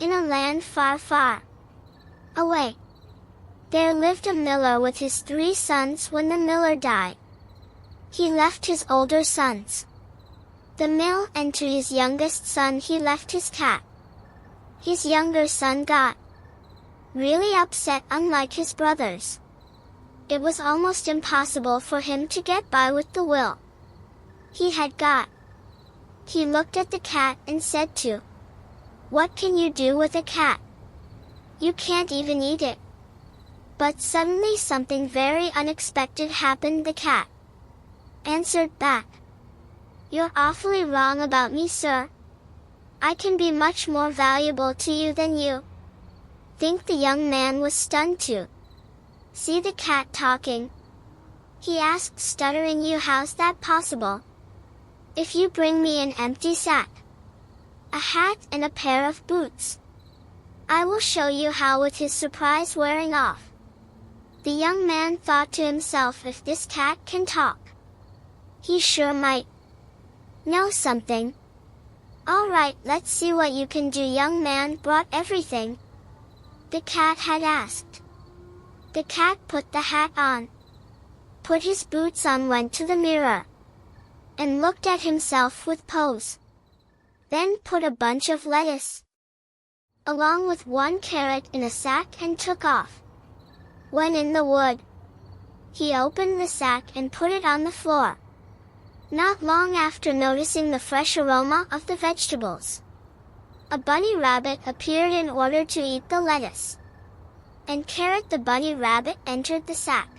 in a land far, far away, there lived a miller with his 3 sons. When the miller died, he left his older sons the mill, and to his youngest son he left his cat. His younger son got really upset. Unlike his brothers, it was almost impossible for him to get by with the will he had got. He looked at the cat and said to, "What can you do with a cat? You can't even eat it." But suddenly something very unexpected happened. The cat answered back, "You're awfully wrong about me, sir. I can be much more valuable to you than you think." The young man was stunned to see the cat talking. He asked, stuttering, "You, how's that possible? If you bring me an empty sack, a hat, and a pair of boots, I will show you how." With his surprise wearing off, the young man thought to himself, if this cat can talk, he sure might know something. "All right, let's see what you can do." Young man brought everything the cat had asked. The cat put the hat on, put his boots on, went to the mirror, and looked at himself with pose. Then put a bunch of lettuce, along with 1 carrot, in a sack and took off. When in the wood, he opened the sack and put it on the floor. Not long after, noticing the fresh aroma of the vegetables, a bunny rabbit appeared in order to eat the lettuce and carrot. The bunny rabbit entered the sack.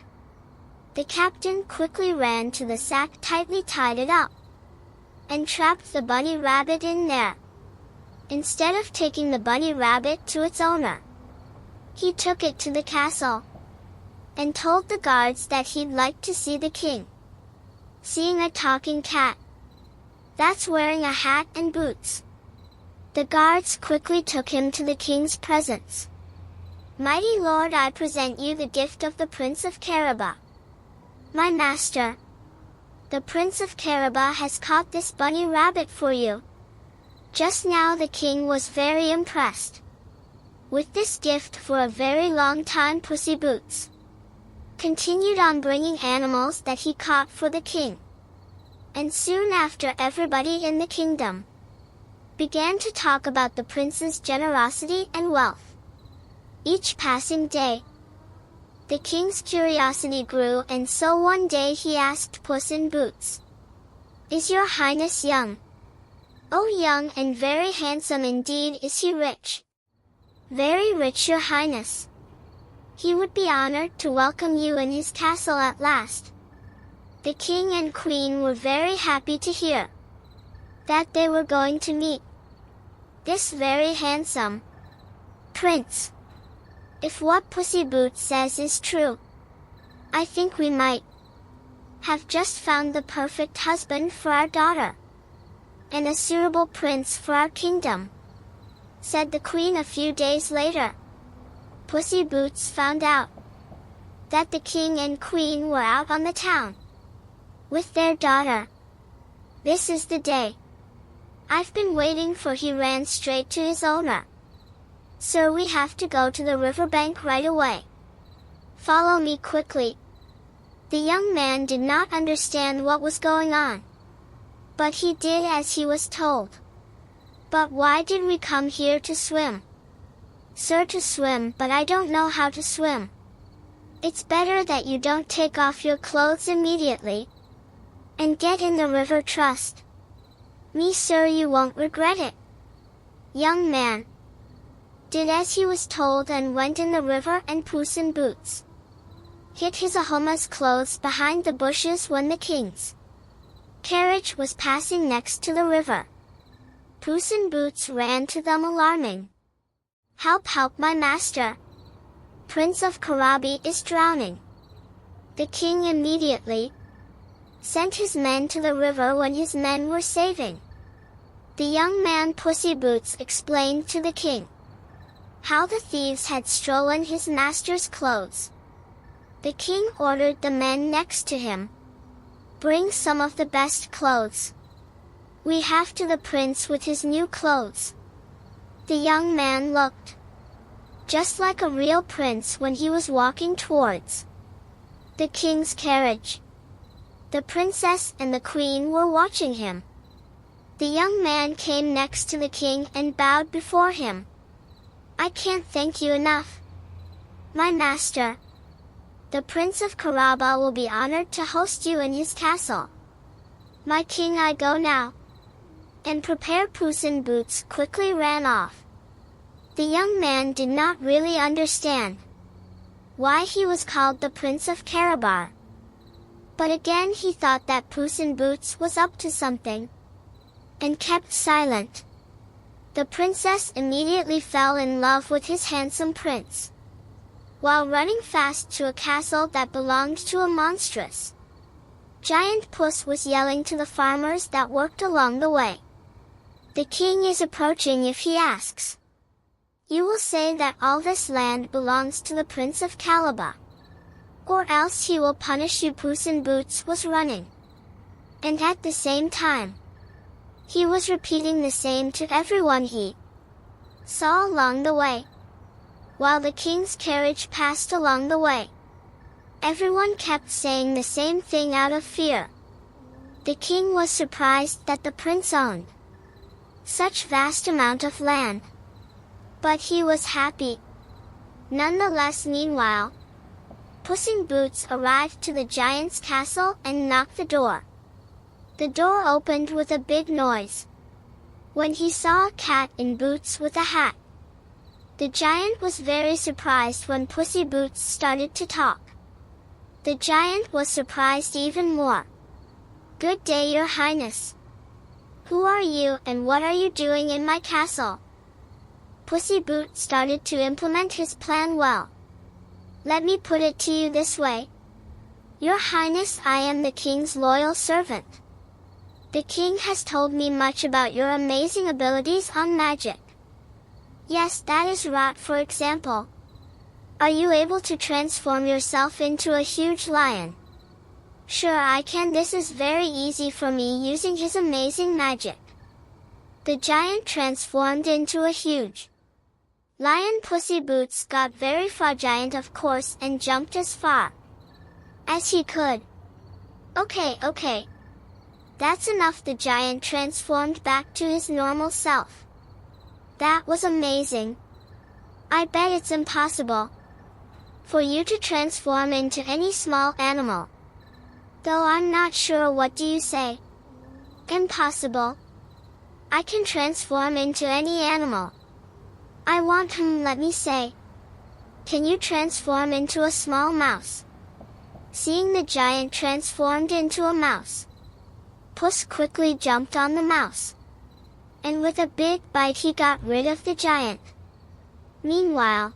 The captain quickly ran to the sack, tightly tied it up, and trapped the bunny rabbit in there. Instead of taking the bunny rabbit to its owner, he took it to the castle and told the guards that he'd like to see the king. Seeing a talking cat that's wearing a hat and boots, the guards quickly took him to the king's presence. "Mighty lord, I present you the gift of the Prince of Caraba, my master. The Prince of Caraba has caught this bunny rabbit for you." Just now the king was very impressed with this gift. For a very long time Pussy Boots continued on bringing animals that he caught for the king. And soon after, everybody in the kingdom began to talk about the prince's generosity and wealth. Each passing day, the king's curiosity grew, and so one day he asked Puss in Boots, "Is your highness young?" "Oh, young and very handsome indeed." "Is he rich?" "Very rich, your highness. He would be honored to welcome you in his castle at last." The king and queen were very happy to hear that they were going to meet this very handsome prince. "If what Pussy Boots says is true, I think we might have just found the perfect husband for our daughter, and a suitable prince for our kingdom," said the queen. A few days later, Pussy Boots found out that the king and queen were out on the town with their daughter. "This is the day I've been waiting for." He ran straight to his owner. "Sir, we have to go to the riverbank right away. Follow me quickly." The young man did not understand what was going on, but he did as he was told. "But why did we come here to swim?" "Sir, to swim, but I don't know how to swim." "It's better that you don't take off your clothes immediately and get in the river. Trust me, sir, you won't regret it." Young man did as he was told and went in the river, and Puss in Boots hid his Ahoma's clothes behind the bushes. When the king's carriage was passing next to the river, Puss in Boots ran to them, alarming, "Help, help, my master! Prince of Karabi is drowning." The king immediately sent his men to the river. When his men were saving the young man, Pussy Boots explained to the king how the thieves had stolen his master's clothes. The king ordered the men next to him, "Bring some of the best clothes. We have to the prince with his new clothes." The young man looked just like a real prince when he was walking towards the king's carriage. The princess and the queen were watching him. The young man came next to the king and bowed before him. "I can't thank you enough, my master. The Prince of Caraba will be honored to host you in his castle. My king, I go now." And Prepare Puss in Boots quickly ran off. The young man did not really understand why he was called the Prince of Carabar. But again he thought that Puss in Boots was up to something, and kept silent. The princess immediately fell in love with his handsome prince, while running fast to a castle that belonged to a monstrous giant. Puss was yelling to the farmers that worked along the way. "The king is approaching. If he asks, you will say that all this land belongs to the Prince of Calabar, or else he will punish you." Puss in Boots was running, and at the same time, he was repeating the same to everyone he saw along the way. While the king's carriage passed along the way, everyone kept saying the same thing out of fear. The king was surprised that the prince owned such vast amount of land, but he was happy nonetheless. Meanwhile, Puss in Boots arrived to the giant's castle and knocked the door. The door opened with a big noise when he saw a cat in boots with a hat. The giant was very surprised when Pussy Boots started to talk. The giant was surprised even more. "Good day, Your Highness. Who are you and what are you doing in my castle?" Pussy Boots started to implement his plan well. "Let me put it to you this way. Your Highness, I am the king's loyal servant. The king has told me much about your amazing abilities on magic." "Yes, that is right. For example, are you able to transform yourself into a huge lion?" "Sure I can. This is very easy for me using his amazing magic." The giant transformed into a huge lion. Pussy Boots got very far, giant of course, and jumped as far as he could. Okay. That's enough." The giant transformed back to his normal self. "That was amazing. I bet it's impossible for you to transform into any small animal. Though I'm not sure. What do you say?" "Impossible. I can transform into any animal I want." Let me say. Can you transform into a small mouse?" Seeing the giant transformed into a mouse, Puss quickly jumped on the mouse, and with a big bite he got rid of the giant. Meanwhile,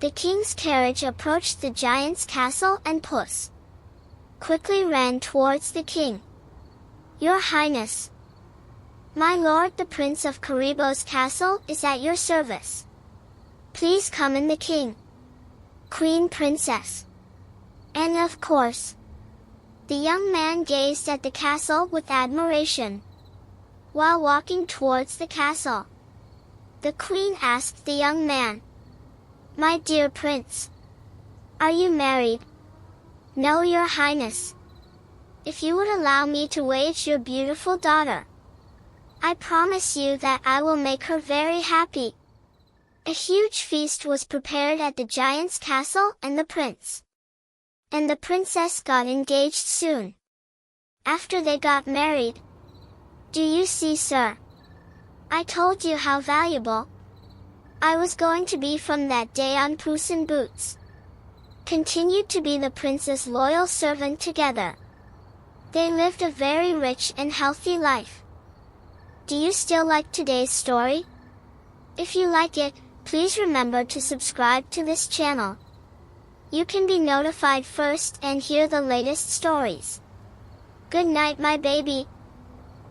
the king's carriage approached the giant's castle and Puss quickly ran towards the king. "Your Highness, my lord, the Prince of Karibo's castle is at your service. Please come in." The king, queen, princess, and of course, the young man gazed at the castle with admiration. While walking towards the castle, the queen asked the young man, "My dear prince, are you married?" "No, Your Highness. If you would allow me to wage your beautiful daughter, I promise you that I will make her very happy." A huge feast was prepared at the giant's castle, and the prince and the princess got engaged soon after they got married. Do you see, sir? I told you how valuable I was going to be from that day on. Puss in Boots continued to be the prince's loyal servant. Together, they lived a very rich and healthy life. Do you still like today's story? If you like it, please remember to subscribe to this channel. You can be notified first and hear the latest stories. Good night, my baby.